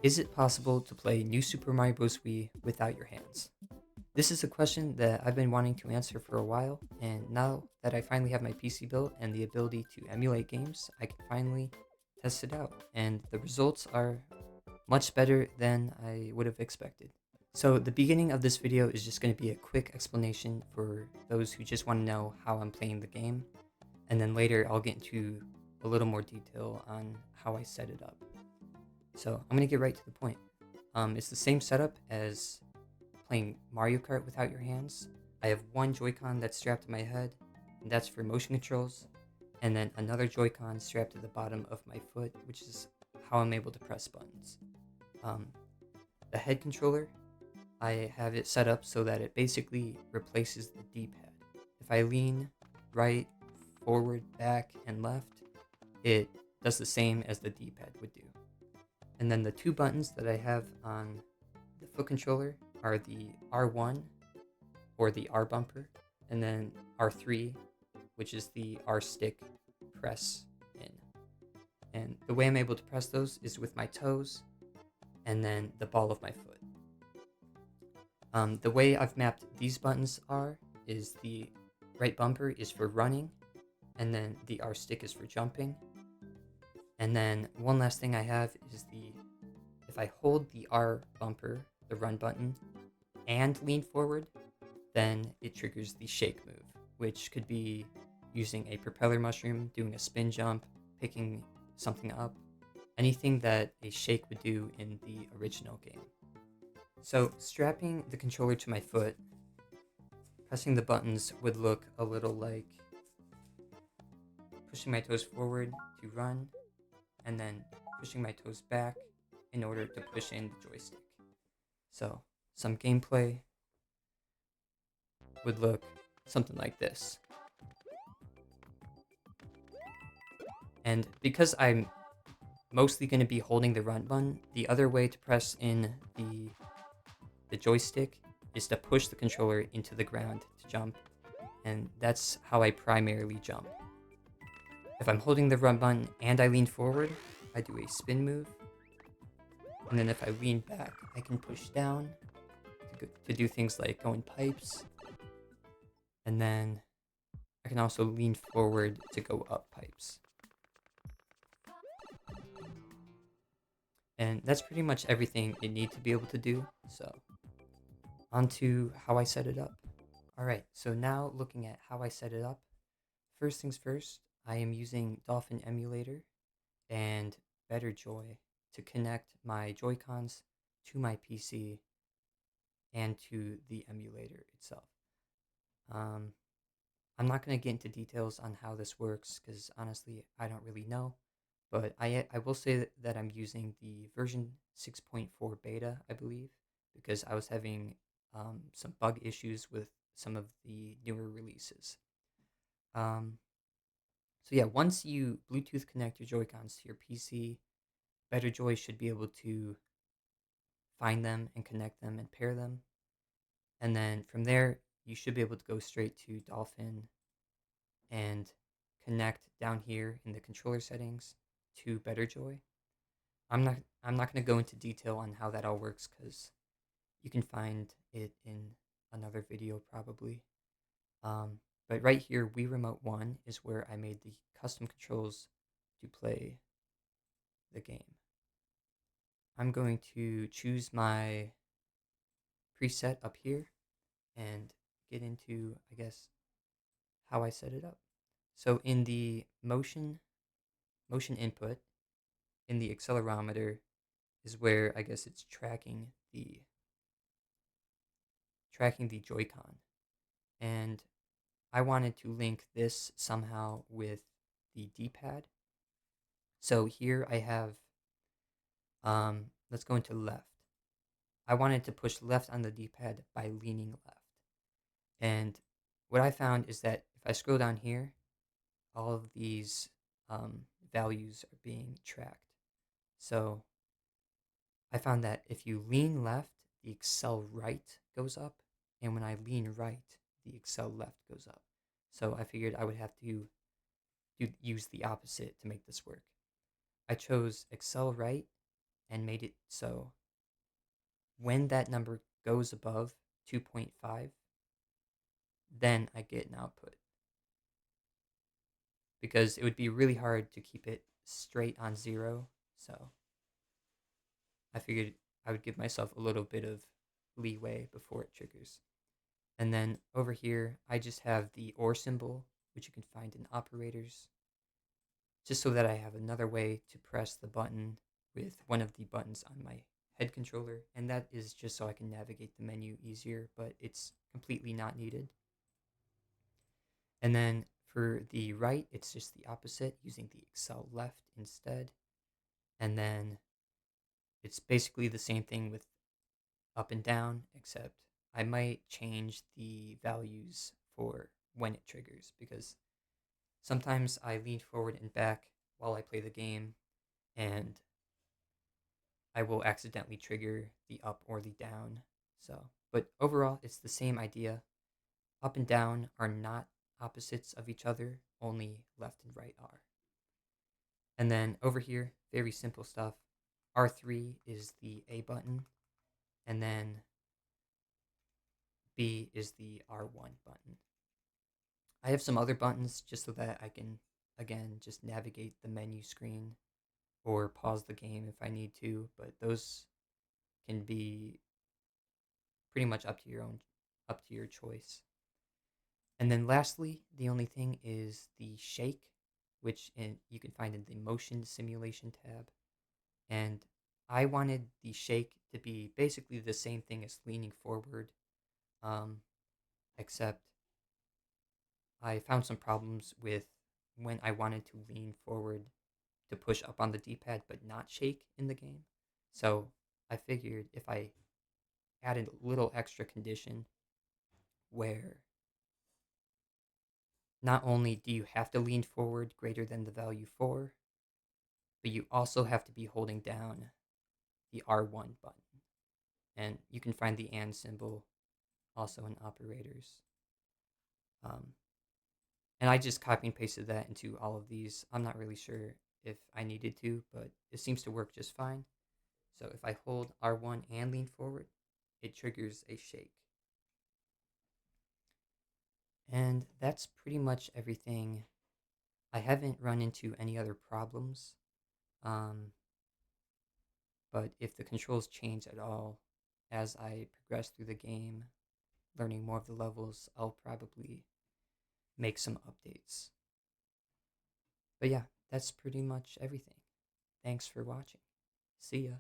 Is it possible to play New Super Mario Bros. Wii without your hands? This is a question that I've been wanting to answer for a while, and now that I finally have my PC built and the ability to emulate games, I can finally test it out, and the results are much better than I would have expected. So the beginning of this video is just going to be a quick explanation for those who just want to know how I'm playing the game, and then later I'll get into a little more detail on how I set it up. So I'm going to get right to the point. It's the same setup as playing Mario Kart without your hands. I have one Joy-Con that's strapped to my head, and that's for motion controls, and then another Joy-Con strapped to the bottom of my foot, which is how I'm able to press buttons. Um, the head controller, I have it set up so that it basically replaces the D-pad. If I lean right, forward, back, and left, it does the same as the D-pad would do. And then the two buttons that I have on the foot controller are the R1 or the R bumper, and then R3, which is the R stick press in. And the way I'm able to press those is with my toes and then the ball of my foot. The way I've mapped these buttons is the right bumper is for running, and then the R stick is for jumping. And then one last thing I have is if I hold the R bumper, the run button, and lean forward, then it triggers the shake move, which could be using a propeller mushroom, doing a spin jump, picking something up, anything that a shake would do in the original game. So strapping the controller to my foot, pressing the buttons would look a little like pushing my toes forward to run, and then pushing my toes back in order to push in the joystick. So some gameplay would look something like this. And because I'm mostly going to be holding the run button, the other way to press in the joystick is to push the controller into the ground to jump, and that's how I primarily jump. If I'm holding the run button and I lean forward, I do a spin move, and then if I lean back, I can push down to do things like go in pipes, and then I can also lean forward to go up pipes. And that's pretty much everything you need to be able to do, so on to how I set it up. Alright, so now looking at how I set it up, first things first, I am using Dolphin Emulator and BetterJoy to connect my Joy-Cons to my PC and to the emulator itself. I'm not going to get into details on how this works because honestly, I don't really know. But I will say that I'm using the version 6.4 beta, I believe, because I was having some bug issues with some of the newer releases. So yeah, once you Bluetooth connect your Joy-Cons to your PC, BetterJoy should be able to find them and connect them and pair them. And then from there, you should be able to go straight to Dolphin and connect down here in the controller settings to BetterJoy. I'm not going to go into detail on how that all works because you can find it in another video probably. But right here, Wii Remote 1 is where I made the custom controls to play the game. I'm going to choose my preset up here and get into, I guess, how I set it up. So in the motion input, in the accelerometer is where I guess it's tracking the Joy-Con. And I wanted to link this somehow with the D-pad. So here I have, let's go into left. I wanted to push left on the D-pad by leaning left. And what I found is that if I scroll down here, all of these values are being tracked. So I found that if you lean left, the accel right goes up, and when I lean right, the accel left goes up. So I figured I would have to use the opposite to make this work. I chose accel right and made it so when that number goes above 2.5, then I get an output. Because it would be really hard to keep it straight on 0. So I figured I would give myself a little bit of leeway before it triggers. And then over here, I just have the OR symbol, which you can find in operators, just so that I have another way to press the button with one of the buttons on my head controller. And that is just so I can navigate the menu easier, but it's completely not needed. And then for the right, it's just the opposite, using the Excel left instead. And then it's basically the same thing with up and down, except I might change the values for when it triggers, because sometimes I lean forward and back while I play the game, and I will accidentally trigger the up or the down. So, but overall, it's the same idea. Up and down are not opposites of each other, only left and right are. And then over here, very simple stuff. R3 is the A button, and then B is the R1 button. I have some other buttons just so that I can, again, just navigate the menu screen or pause the game if I need to, but those can be pretty much up to your choice. And then lastly, the only thing is the shake, which you can find in the motion simulation tab. And I wanted the shake to be basically the same thing as leaning forward, um, except I found some problems with when I wanted to lean forward to push up on the D-pad but not shake in the game. So I figured if I added a little extra condition where not only do you have to lean forward greater than the value 4, but you also have to be holding down the R1 button. And you can find the and symbol also in operators. Um, and I just copy and pasted that into all of these. I'm not really sure if I needed to, but it seems to work just fine. So if I hold R1 and lean forward, it triggers a shake. And that's pretty much everything. I haven't run into any other problems. Um, but if the controls change at all as I progress through the game, learning more of the levels, I'll probably make some updates. But yeah, that's pretty much everything. Thanks for watching. See ya.